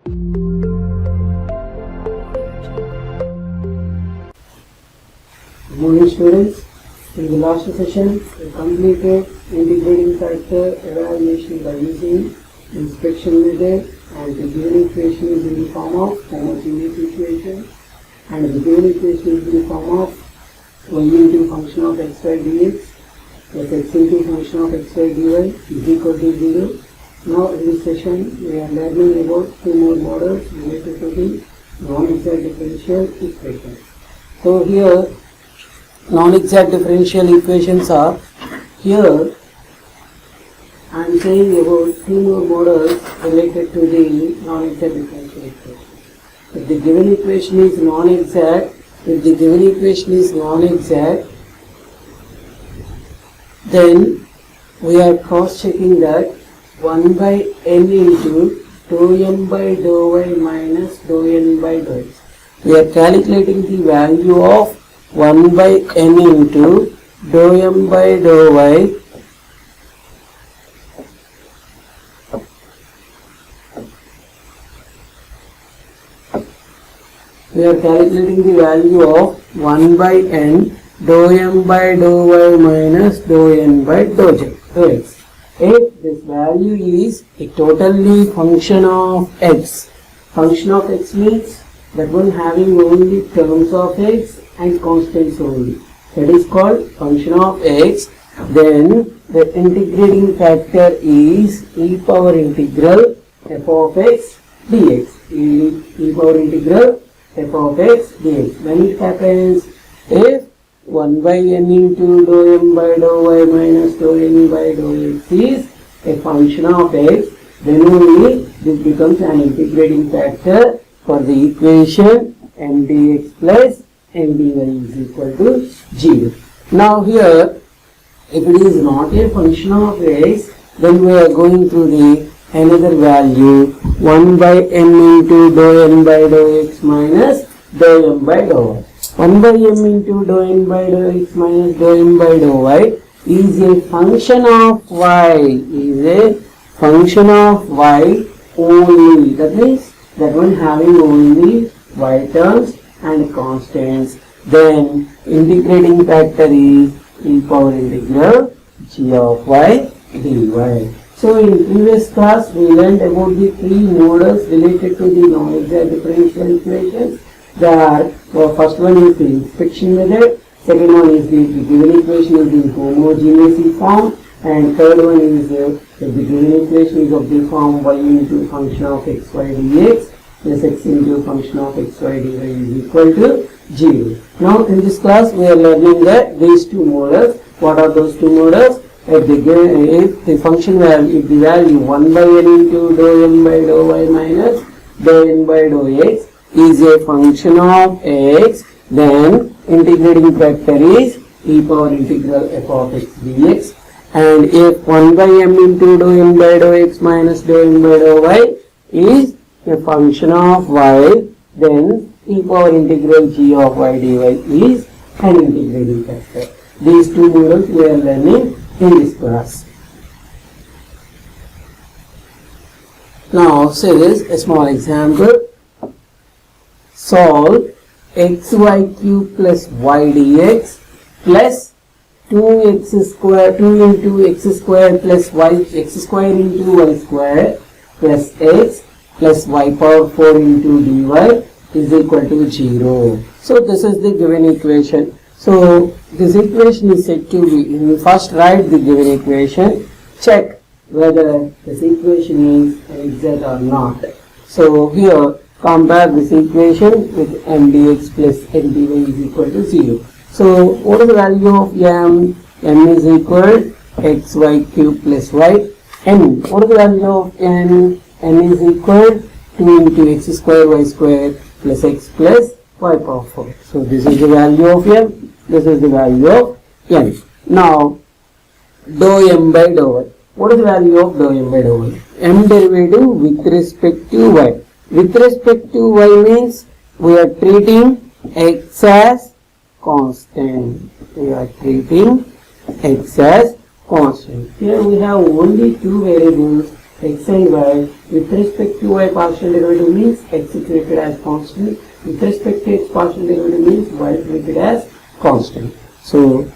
Good morning students. In the last session we completed integrating factor evaluation by using inspection method, and the given equation is in the form of homogeneous equation, and the given equation is in the form of y into function of xy dx plus x into function of xy dy is equal to 0. Now in this session we are learning about two more models related to the non-exact differential equation. So here non-exact differential equations are here. I am saying about two more models related to the non-exact differential equation. If the given equation is non-exact, then we are cross-checking that 1 by n into dou m by dou y minus dou n by dou x. We are calculating the value of 1 by n into dou m by dou y we are calculating the value of 1 by n dou m by dou y minus dou n by dou x. If this value is a totally function of x, function of x means that one having only terms of x and constants only, that is called function of x, then the integrating factor is e power integral f of x dx, e power integral f of x dx. When it happens, if 1 by n into dou m by dou y minus dou n by dou x is a function of x, then only this becomes an integrating factor for the equation m dx plus m dy is equal to 0. Now here, if it is not a function of x, then we are going to the another value 1 by n into dou n by dou x minus dou m by dou y. 1 by m into dou n by dou x minus dou m by dou y is a function of y, only. That means that one having only y terms and constants. Then integrating factor is e power integral g of y dy. So in previous class we learned about the three models related to the non-exact differential equations. First one is the inspection method, second one is the given equation is in homogeneous form, and third one is the given equation is of the form y into function of xy dx plus x into function of xy dy is equal to 0. Now in this class we are learning that these two models. What are those two models? If the function value, if the value 1 by n into dou m by dou y minus dou n by dou x is a function of x, then integrating factor is e power integral f of x dx. And if 1 by m into dou m by dou x minus dou n by dou y is a function of y, then e power integral g of y dy is an integrating factor. These two models we are learning in this class. Now say this, a small example. Solve xy cube plus y dx plus 2x square, 2 into x square plus y, x square into y square plus x plus y power 4 into dy is equal to 0. So this is the given equation. So this equation is said to be, first write the given equation, check whether this equation is exact or not. So here compare this equation with m dx plus n dy is equal to 0. So what is the value of m? M is equal xy cube plus y. N, what is the value of n? N is equal 2 into x square y square plus x plus y power 4. So this is the value of m, this is the value of n. Now dou m by dou y. What is the value of dou m by dou y? M derivative with respect to y. With respect to y means we are treating x as constant. We are treating x as constant. Here we have only two variables, x and y. With respect to y, partial derivative means x is treated as constant. With respect to x, partial derivative means y is treated as constant. So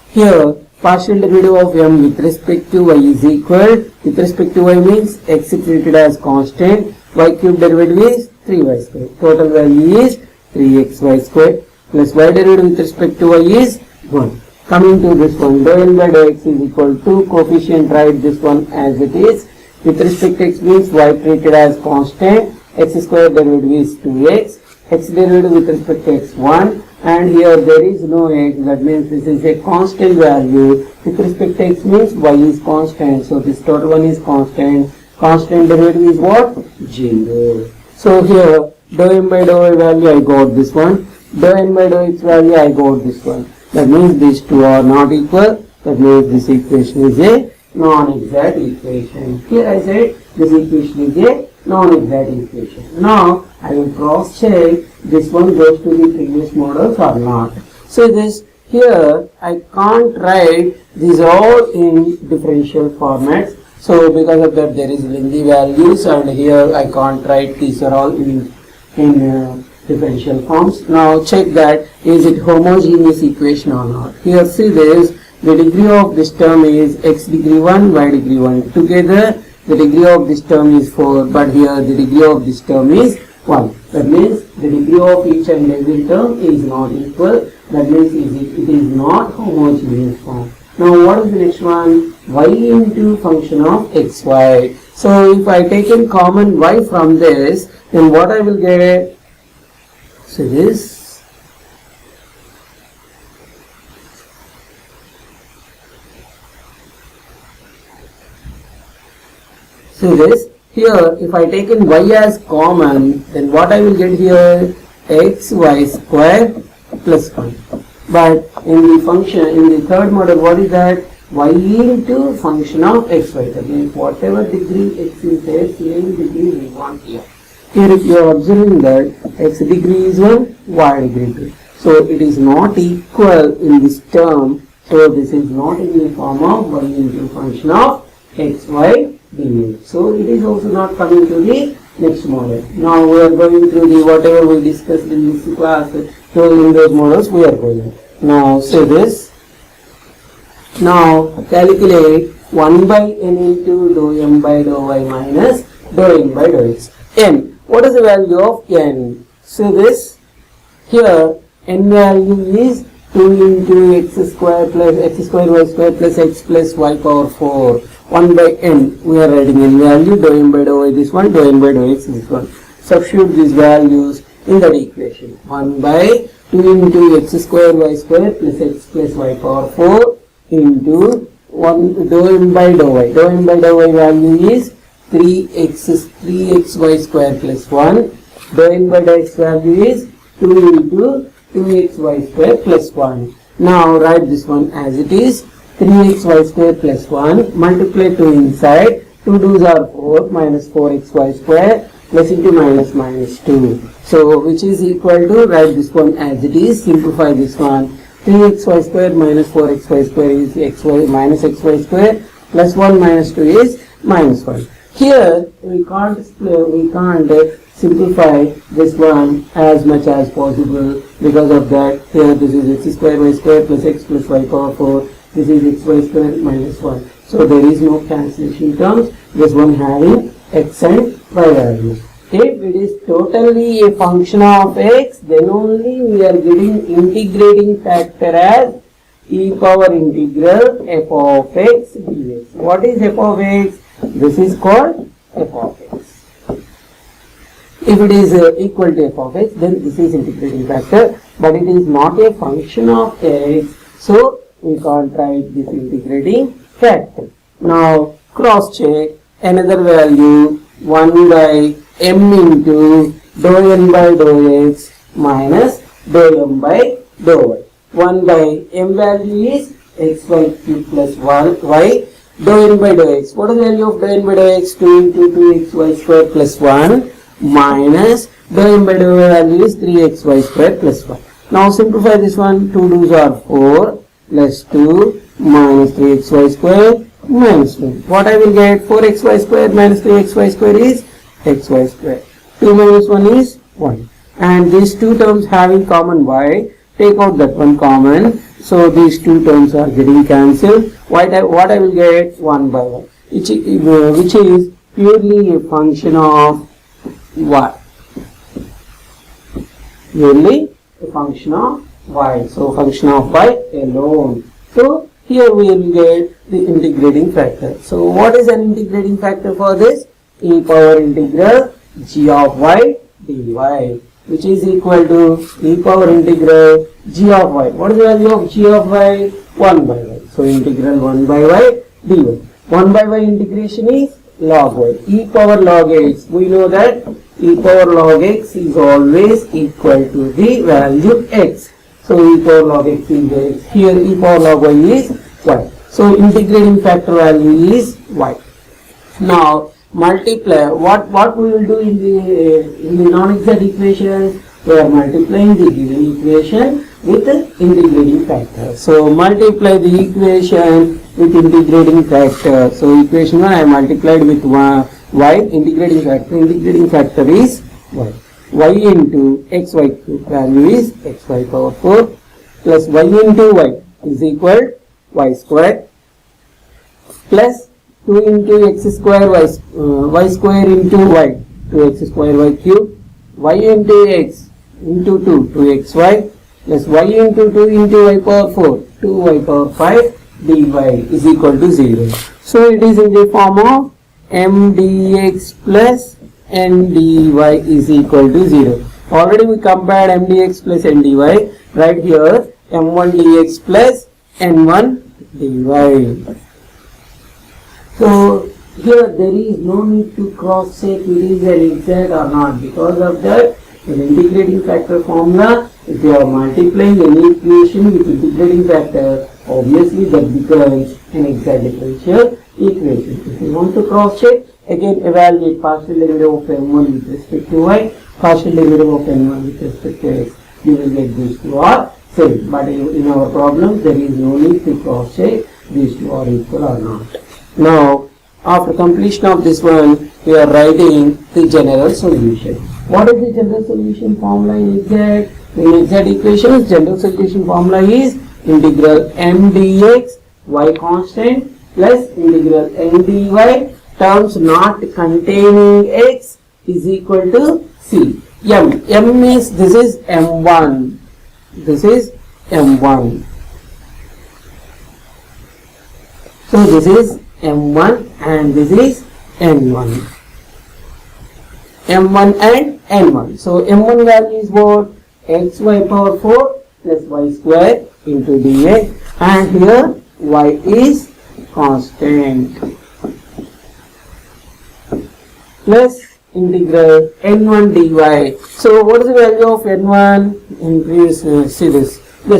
here partial derivative of m with respect to y is equal. With respect to y means x is treated as constant. Y cube derivative is 3y square. Total value is 3xy square plus y derivative with respect to y is 1. Coming to this one, dou n by dou x is equal to coefficient, write this one as it is. With respect to x means y treated as constant. X square derivative is 2x. X derivative with respect to x 1. And here there is no x, that means this is a constant value. With respect to x means y is constant, so this total one is constant. Constant derivative is what? 0. So here dou m by dou y value I got this one, dou n by dou x value I got this one. That means these two are not equal. That means this equation is a non-exact equation. Here I said this equation is a non-exact equation. Now I will cross check this one goes to the previous models or not. So this here I can't write these all in differential formats. So because of that there is lengthy values, and here I can't write these are all in differential forms. Now check that is it homogeneous equation or not. Here see this, the degree of this term is x degree 1, y degree 1 together. The degree of this term is 4, but here the degree of this term is 1. That means the degree of each and every term is not equal. That means it is not homogeneous form. Now what is the next one? Y into function of xy. So if I take in common y from this, then what I will get? So this. So this. Here if I take in y as common, then what I will get here? Xy square plus 1. But in the function, in the third model, what is that? Y into function of xy. That means whatever degree x is there, same degree we want here. Here if you are observing that x degree is 1, y degree 2. So it is not equal in this term. So this is not in the form of y into function of xy dx. So it is also not coming to the next model. Now we are going through the whatever we discussed in this class. So in those models we are going. Now say this. Now calculate 1 by n into dou m by dou y minus dou n by dou x. N. What is the value of n? So this. Here n value is 2 into x square plus x square y square plus x plus y power 4. 1 by n. We are writing n value, dou m by dou y this one, dou n by dou x this one. Substitute these values in that equation. 1 by 2 into x square y square plus x plus y power 4 into 1 dou m by dou y. Dou m by dou y value is 3xy square plus 1. Dou n by dou x value is 2 into 2xy square plus 1. Now write this one as it is. 3xy square plus 1 multiply 2 inside. 2 2's are 4 minus 4xy square plus into minus minus 2. So which is equal to, write this one as it is, simplify this one. 3xy square minus 4xy square is xy minus xy square plus 1 minus 2 is minus 1. Here we can't simplify this one as much as possible. Because of that, here this is x square y square plus x plus y power 4. This is xy square minus 1. So there is no cancellation terms. This one having x and y values. If it is totally a function of x, then only we are getting integrating factor as e power integral f of x dx. What is f of x? This is called f of x. If it is equal to f of x, then this is integrating factor, but it is not a function of x, so we can't write this integrating factor. Now cross check another value, 1 by m into dou n by dou x minus dou m by dou y. 1 by m value is xy cube plus 1 y. Dou n by dou x. What is the value of dou n by dou x? 2 into 2xy square plus 1 minus dou n by dou y value is 3xy square plus 1. Now simplify this one. 2 2's are 4 plus 2 minus 3xy square minus 2. What I will get? 4xy square minus 3xy square is xy square. 2 minus 1 is 1. And these two terms having common y, take out that one common. So these two terms are getting cancelled. What I will get? 1 by y, which is purely a function of y. Purely a function of y. So function of y alone. So here we will get the integrating factor. So what is an integrating factor for this? E power integral g of y dy, which is equal to e power integral g of y. What is the value of g of y? 1 by y. So integral 1 by y dy. 1 by y integration is log y. E power log x. We know that e power log x is always equal to the value x. So e power log x is x. Here e power log y is y. So integrating factor value is y. Now multiply. What we will do in the non-exact equation? We are multiplying the given equation with the integrating factor. So multiply the equation with integrating factor. So equation 1 I multiplied with y, integrating factor is y. Y into xy cube value is xy power 4 plus y into y is equal y square plus 2 into x square y square into y 2x square y cube, y into x into 2 2xy plus y into 2 into y power 4 2y power 5 dy is equal to 0. So it is in the form of m dx plus n dy is equal to 0. Already we compared m dx plus n dy. Right here m1 dx plus n1 dy. So here there is no need to cross check it is an exact or not. Because of that, in integrating factor formula, if you are multiplying any equation with integrating factor, obviously that becomes an exact differential equation. If you want to cross check, again evaluate partial derivative of m1 with respect to y, partial derivative of n1 with respect to x. You will get these two are same. But in our problem, there is no need to cross check these two are equal or not. Now, after completion of this one, we are writing the general solution. What is the general solution formula in exact? In exact equations, general solution formula is integral m dx y constant plus integral n dy terms not containing x is equal to c. M means this is m1. This is m1. So this is m1 and this is n1. m1 and n1. So m1 value is what? xy power 4 plus y square into dx, and here y is constant plus integral n1 dy. So what is the value of n1? In previous see this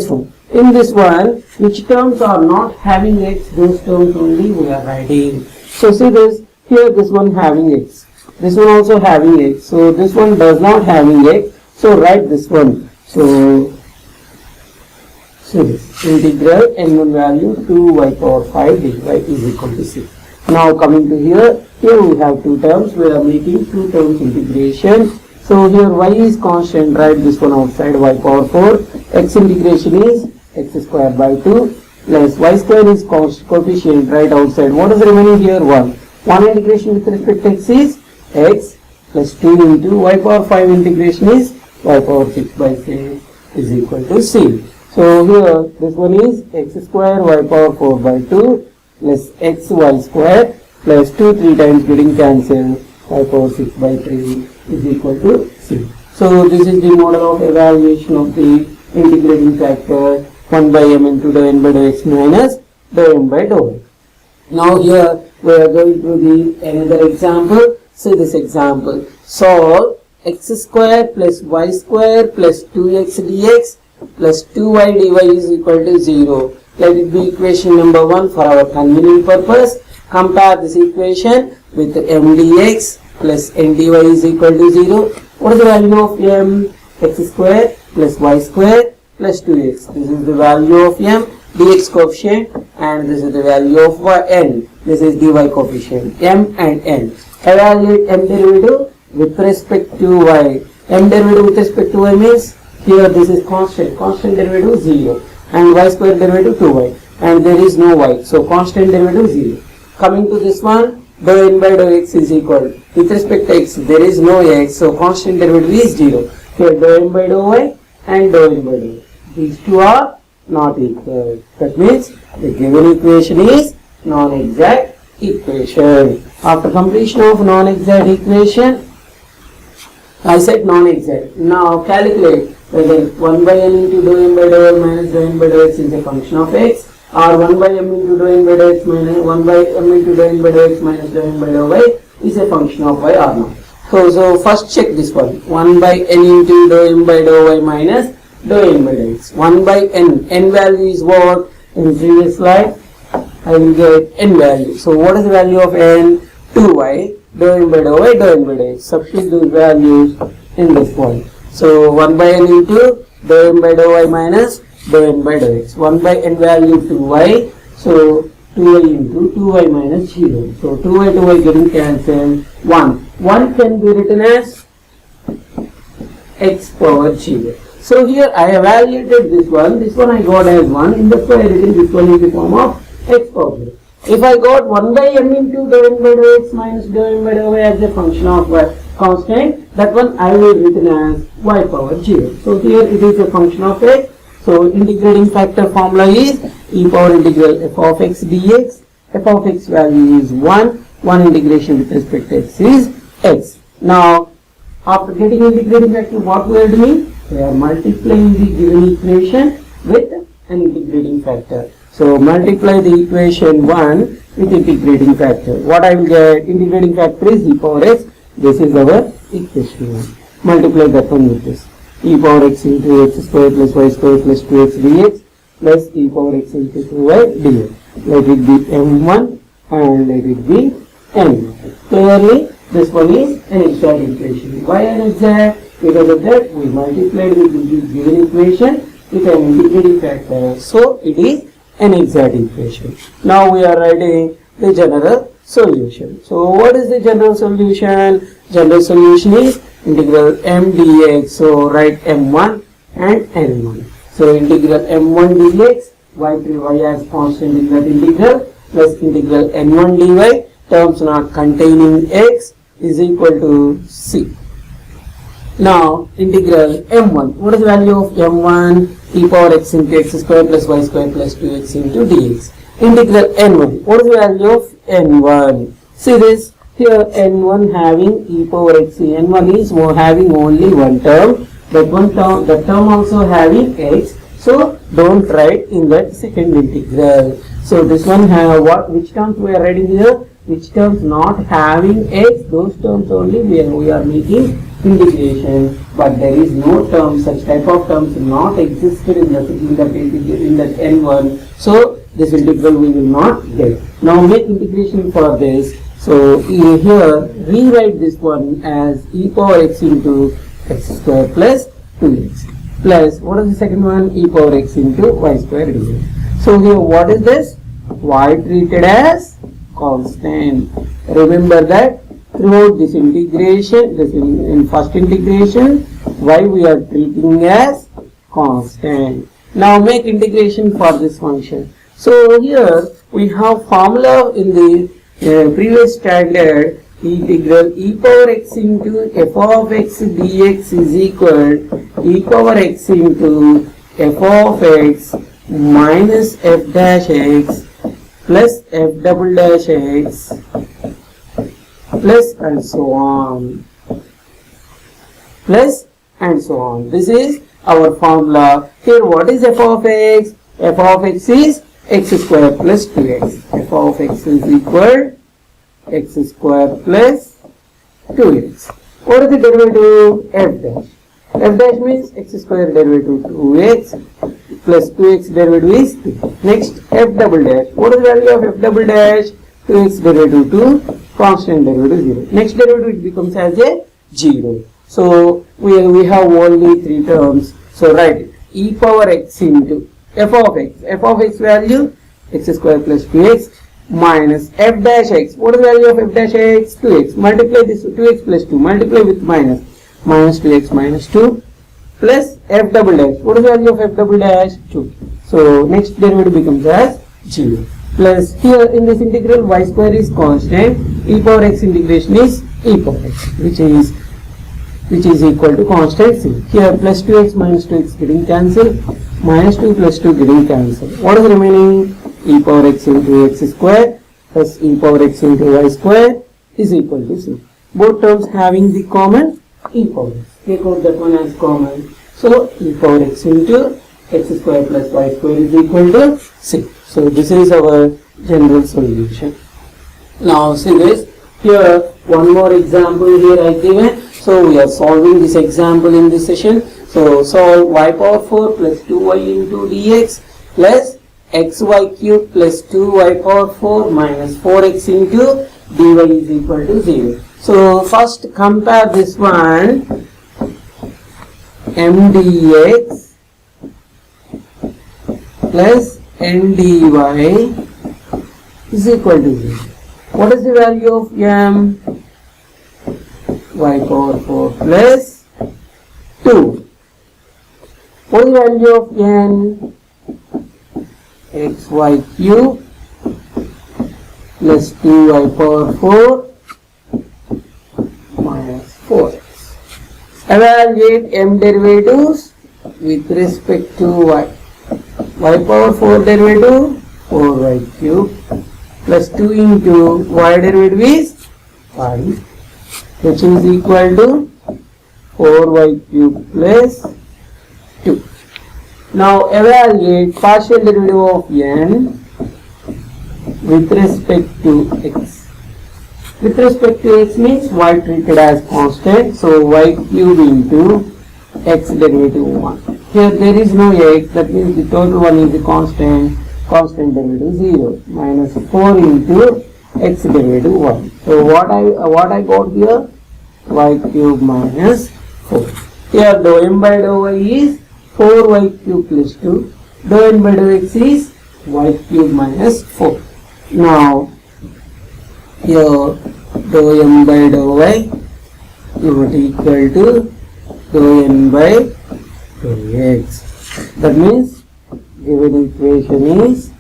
one. In this one, which terms are not having x, those terms only we are writing. So see this, here this one having x, this one also having x, so this one does not having x, so write this one. So see this, integral n1 value 2y power 5 dy is equal to c. Now coming to here we have two terms, we are making two terms integration. So here y is constant, write this one outside, y power 4, x integration is x square by 2 plus y square is coefficient, right outside. What is remaining here? 1. 1 integration with respect to x is x plus 2 into y power 5 integration is y power 6 by 6 is equal to c. So here this one is x square y power 4 by 2 plus x y square plus 2 3 times getting cancelled, y power 6 by 3 is equal to c. So this is the model of evaluation of the integrating factor 1 by m into dou n by dou x minus dou m by dou y. Now here we are going to the another example. See this example. Solve x square plus y square plus 2x dx plus 2y dy is equal to 0. Let it be equation number 1 for our convenient purpose. Compare this equation with m dx plus n dy is equal to 0. What is the value of m? X square plus y square plus 2x. This is the value of m. dx coefficient, and this is the value of n. This is dy coefficient, m and n. Evaluate m derivative with respect to y. M derivative with respect to y means here this is constant. Constant derivative 0 and y square derivative 2y, and there is no y. So constant derivative 0. Coming to this one, dou n by dou x is equal. With respect to x, there is no x, so constant derivative is 0. Here dou n by dou y and dou n by dou. These two are not equal. That means the given equation is non-exact equation. After completion of non-exact equation, I said non-exact. Now calculate whether 1 by n into dou n by dou y minus dou n by dou x is a function of x, or 1 by m into dou n by dou x minus 1 by m into dou n by dou x minus dou n by dou y is a function of y or not. So first check this one. 1 by n into dou n by dou y minus dou n by dou x. 1 by n value is what? In previous slide, I will get n value. So what is the value of n? 2y, dou n by dou y, dou n by dou x. Substitute those values in this one. So 1 by n into dou n by dou y minus dou n by dou x. 1 by n value 2y. So 2y into 2y minus 0. So 2y getting cancelled. 1. 1 can be written as x power 0. So here I evaluated this one. This one I got as 1. In the way I written this one in the form of x power 0. If I got 1 by m into dou n by dou x minus dou n by dou y as a function of constant, that one I will written as y power 0. So here it is a function of x. So integrating factor formula is e power integral f of x dx. F of x value is 1. 1 integration with respect to x is x. Now after getting integrating factor, what we are doing? We are multiplying the given equation with an integrating factor. So multiply the equation 1 with integrating factor. What I will get? Integrating factor is e power x. This is our equation 1. Multiply that one with this. E power x into x square plus y square plus 2x dx plus e power x into 2y dx. Let it be m1 and let it be n1. Clearly, this one is an exact equation. Why an exact? Because of that, we multiplied with the given equation with an integrating factor. So it is an exact equation. Now we are writing the general solution. So what is the general solution? General solution is integral m dx. So write m1 and n1. So integral m1 dx, y as constant in that integral, plus integral n1 dy, terms not containing x, is equal to c. Now integral m1. What is the value of m1? E power x into x square plus y square plus 2x into dx. Integral n1. What is the value of n1? See this. Here n1 having e power x. N1 is having only one term. That term also having x. So don't write in that second integral. So this one have what? Which terms we are writing here? Which terms not having x? Those terms only we are making integration, but there is no term, such type of terms not existed in that n1. So this integral we will not get. Now make integration for this. So here rewrite this one as e power x into x square plus 2x plus what is the second one? E power x into y square dx. So here what is this? Y treated as constant. Remember that throughout this integration, in first integration, y we are treating as constant. Now make integration for this function. So here we have formula in the previous standard. Integral e power x into f of x dx is equal e power x into f of x minus f dash x plus f double dash x plus and so on. Plus and so on. This is our formula. Here what is f of x? F of x is x square plus 2x. F of x is equal x square plus 2x. What is the derivative? F dash. F dash means x square derivative 2x plus 2x derivative is 2. Next f double dash. What is the value of f double dash? 2x derivative 2, constant derivative 0. Next derivative it becomes as a 0. So we have only three terms. So write e power x into f of x value x square plus 2x minus f dash x. What is the value of f dash x? 2x. Multiply this 2x plus 2. Multiply with minus 2x minus 2 plus f double dash. What is the value of f double dash? 2. So next derivative becomes as 0. Plus here in this integral y square is constant. E power x integration is e power x, which is equal to constant c. Here plus 2x minus 2x getting cancelled. Minus 2 plus 2 getting cancelled. What is remaining? E power x into x square plus e power x into y square is equal to c. Both terms having the common e power x. Take out that one as common. So e power x into x square plus y square is equal to c. So this is our general solution. Now see this. Here one more example here I given. So we are solving this example in this session. So solve y power 4 plus 2y into dx plus xy cube plus 2y power 4 minus 4x into dy is equal to 0. So first compare this one, m dx plus n dy is equal to 0. What is the value of m? Y power 4 plus 2. What is the value of n? xy cube plus 2y power 4 minus 4x. Evaluate m derivatives with respect to y. Y power 4 derivative 4y cube plus 2 into y derivative is 5, which is equal to 4y cube plus 2. Now evaluate partial derivative of n with respect to x. With respect to x means y treated as constant, so y cube into x derivative 1. Here there is no x, that means the total one is the constant derivative 0 minus 4 into x derivative 1. So what I got here? Y cube minus 4. Here dou m by dou y is 4y cube plus 2. Dou n by dou x is y cube minus 4. Now here dou m by dou y not equal to dou n by dou x. That means given equation is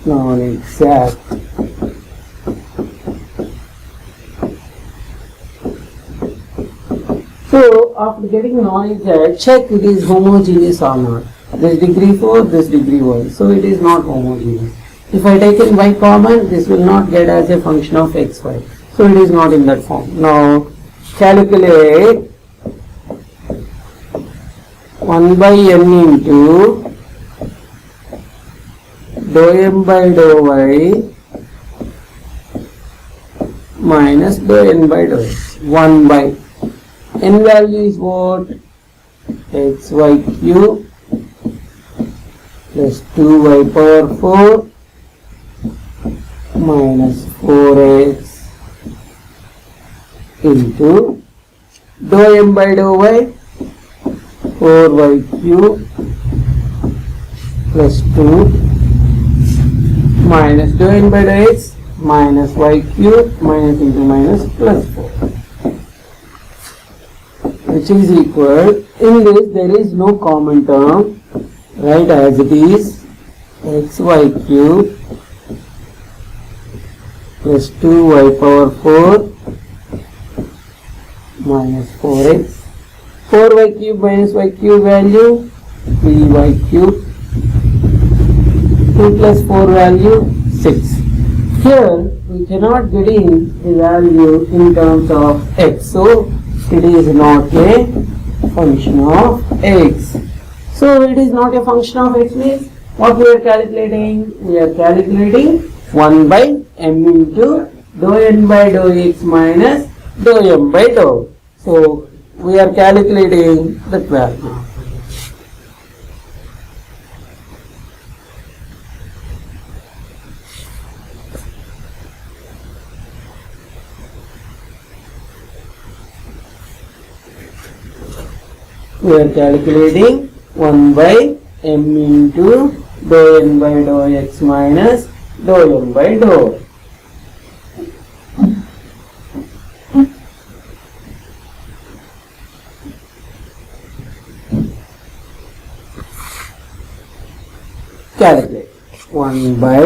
non-exact. So after getting non-exact, check it is homogeneous or not. This degree 4, this degree 1. So it is not homogeneous. If I take in y common, this will not get as a function of xy. So it is not in that form. Now calculate 1 by n into dou m by dou y minus dou n by dou x. 1 by n value is what? xy cube plus 2y power 4 minus 4x into dou m by dou y 4y cube plus 2 minus dou n by dou x minus y cube minus into minus plus 4, which is equal, in this there is no common term, right, as it is xy cube plus 2y power 4 minus 4x. 4y cube minus y cube value 3y cube, 2 plus 4 value 6. Here we cannot get in the value in terms of x, so it is not a function of x. So it is not a function of x means what we are calculating? We are calculating 1 by m into dou n by dou x minus dou m by dou. So we are calculating that value. we are calculating 1 by m into dou n by dou x minus dou m by dou. Calculate 1 by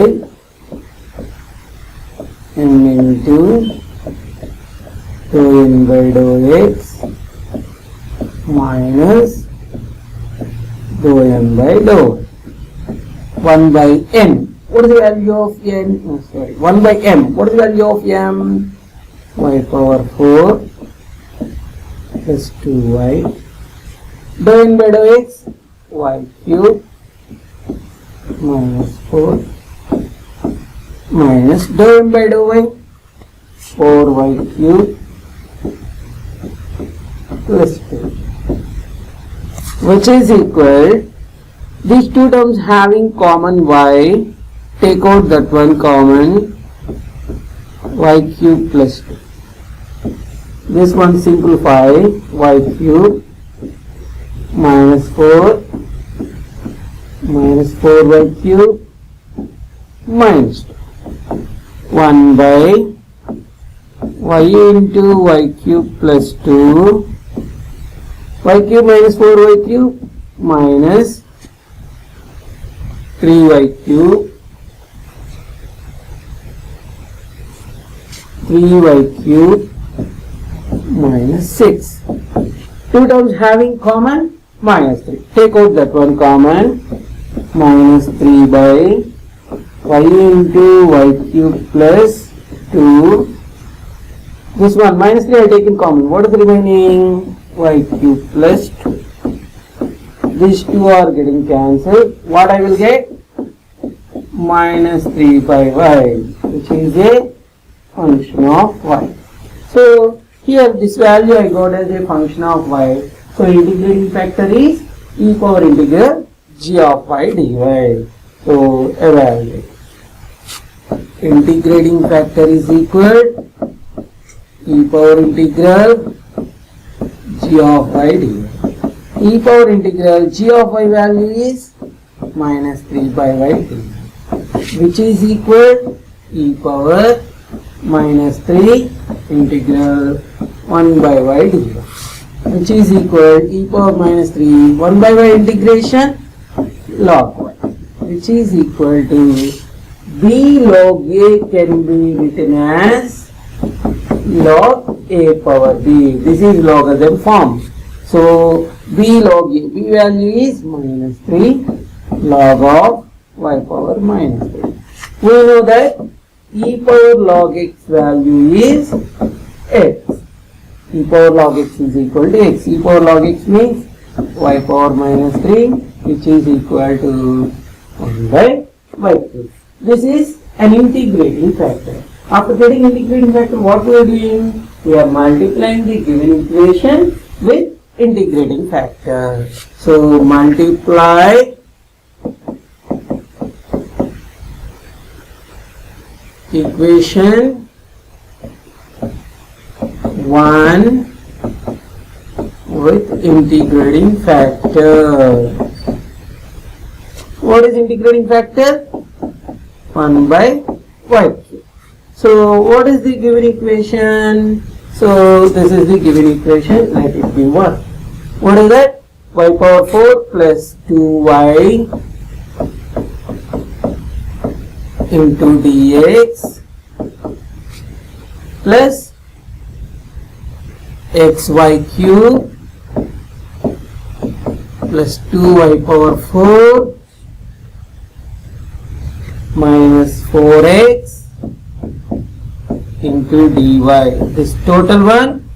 m into dou n by dou x minus dou m by dou. 1 by n. What is the value of n? Oh, sorry. 1 by m. What is the value of m? Y power 4 plus 2y. Dou n by dou x, y cube minus 4 minus dou m by dou y, 4y cube plus 2, which is equal, these two terms having common y, take out that one common, y cube plus 2. This one simplify, y cube minus 4 minus 4y cube minus 2. 1 by y into y cube plus 2, y cube minus 4y cube minus 3y cube, 3y cube minus 6. Two terms having common, minus 3. Take out that one common, minus 3 by y into y cube plus 2. This one, minus 3 I take in common. What is the remaining? Y cube plus 2. These two are getting cancelled. What I will get? Minus 3 by y, which is a function of y. So, here this value I got as a function of y. So, integrating factor is e power integral g of y dy. So, evaluate. Integrating factor is equal e power integral g of y dy. E power integral g of y value is minus 3 by y dy, which is equal e power minus 3 integral 1 by y dy, which is equal e power minus 3 1 by y integration log y, which is equal to b log a can be written as log a power b. This is logarithm form. So b log a, b value is minus 3 log of y power minus 3. We know that e power log x value is x. E power log x is equal to x. E power log x means y power minus 3, which is equal to 1 by y cube. This is an integrating factor. After getting integrating factor, what we are doing? We are multiplying the given equation with integrating factor. So multiply equation 1 with integrating factor. What is integrating factor? 1 by y cube. So what is the given equation? So this is the given equation. Let it be 1. What is that? Y power 4 plus 2y into dx plus xy cube plus 2y power 4 minus 4x into dy. This total one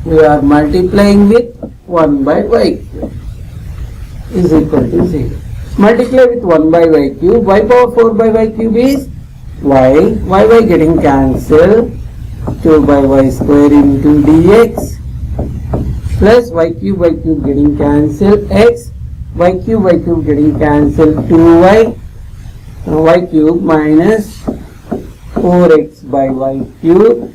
we are multiplying with 1 by y cube is equal to 0. Multiply with 1 by y cube. Y power 4 by y cube is y getting cancelled, 2 by y square into dx plus y cube getting cancelled, x, y cube getting cancelled, 2y, y cube minus 4x by y cube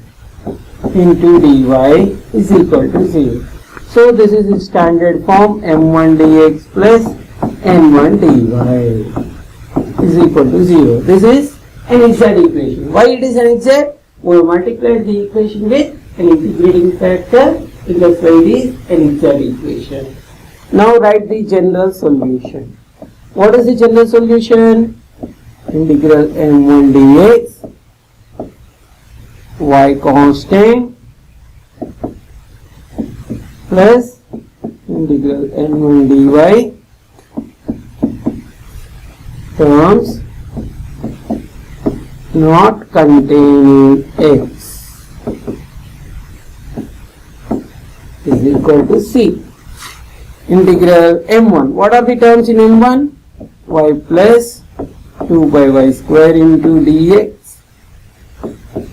into dy is equal to 0. So this is its standard form, m1 dx plus n1 dy is equal to 0. This is an exact equation. Why it is an exact? We multiplied the equation with an integrating factor, that's why it is an exact equation. Now write the general solution. What is the general solution? Integral m1 dx, y constant, plus integral n1 dy terms not containing x is equal to c. Integral m1. What are the terms in m1? Y plus 2 by y square into dx.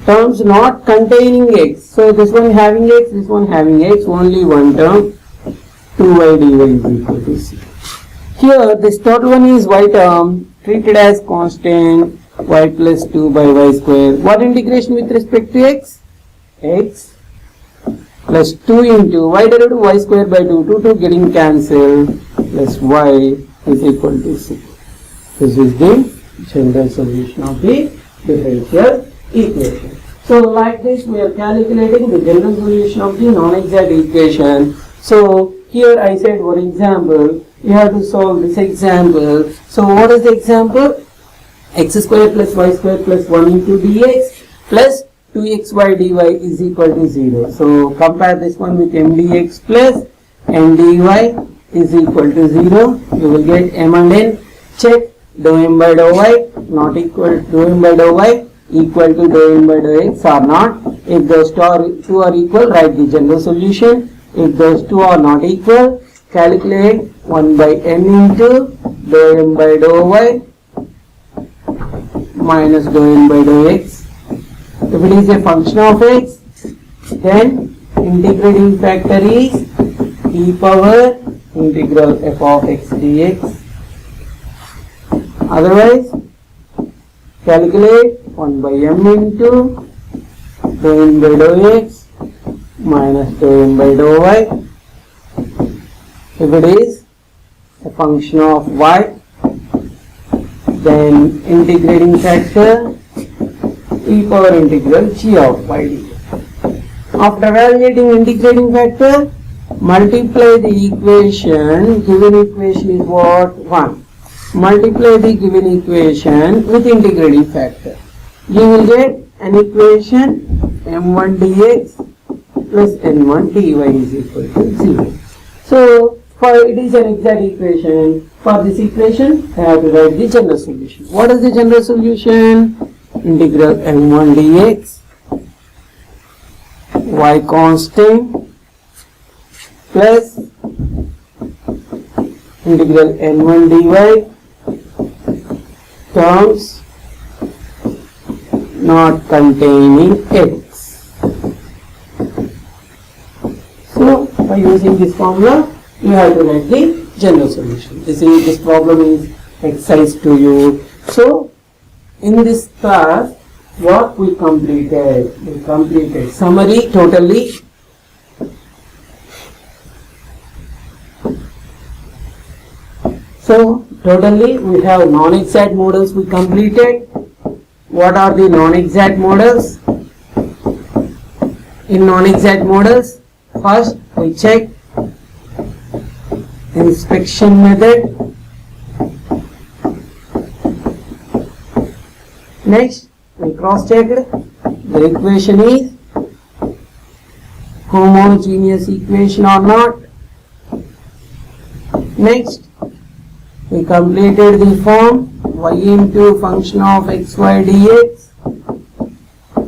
Terms not containing x. So this one having x, this one having x, only one term, 2y dy is equal to c. Here this total one is y term treated as constant, y plus 2 by y square. What integration with respect to x? X plus 2 into y derivative y square by 2 getting cancelled, plus y is equal to c. This is the general solution of the differential equation. So like this we are calculating the general solution of the non-exact equation. So here I said for example, you have to solve this example. So what is the example? X square plus y square plus 1 into dx plus 2xy dy is equal to 0. So compare this one with m dx plus n dy is equal to 0. You will get m and n. Check dou m by dou y not equal to dou m by dou y equal to dou m by dou x or not. If those two are equal, write the general solution. If those two are not equal, calculate 1 by n into dou m by dou y minus dou m by dou x. If it is a function of x, then integrating factor is e power integral f of x dx. Otherwise, calculate 1 by m into dou m by dou x minus dou m by dou y. If it is a function of y, then integrating factor e power integral g of y dx. After evaluating integrating factor, multiply the equation. Given equation is what? 1. Multiply the given equation with integrating factor. You will get an equation m1 dx plus n1 dy is equal to 0. So for it is an exact equation. For this equation, I have to write the general solution. What is the general solution? Integral m1 dx, y constant, plus integral n1 dy terms not containing x. So by using this formula, you have to write the general solution. This problem is exercise to you. So in this class, what we completed summary totally. So totally we have non-exact models we completed. What are the non-exact models? In non-exact models, first we check inspection method. Next, we cross-checked the equation is homogeneous equation or not. Next, we completed the form y into function of xy dx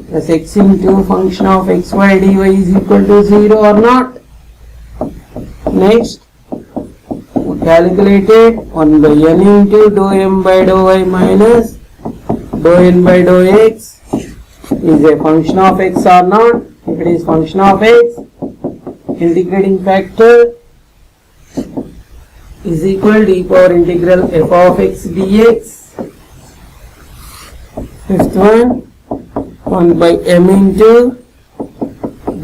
plus x into function of xy dy is equal to 0 or not. Next, we calculated 1 by n into dou m by dou y minus dou n by dou x is a function of x or not. If it is function of x, integrating factor is equal to e power integral f of x dx. Fifth one, 1 by m into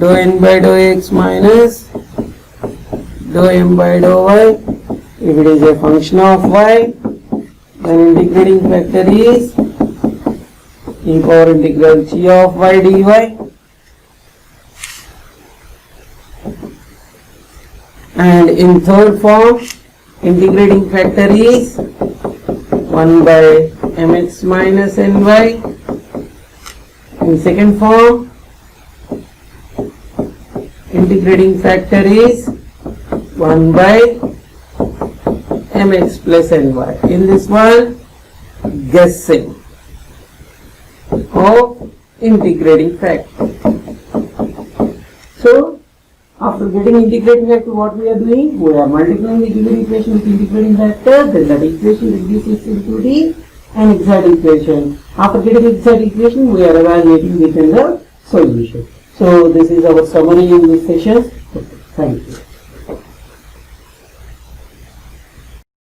dou n by dou x minus dou m by dou y. If it is a function of y, then integrating factor is e power integral g of y dy. And in third form, integrating factor is 1 by mx minus ny. In second form, integrating factor is 1 by mx plus ny. In this one, guessing of integrating factor. So, after getting integrating factor, what we are doing? We are multiplying the given equation with integrating factor, then that equation reduces into the an exact equation. After getting exact equation, we are evaluating within the solution. So, this is our summary in this session. Okay, thank you.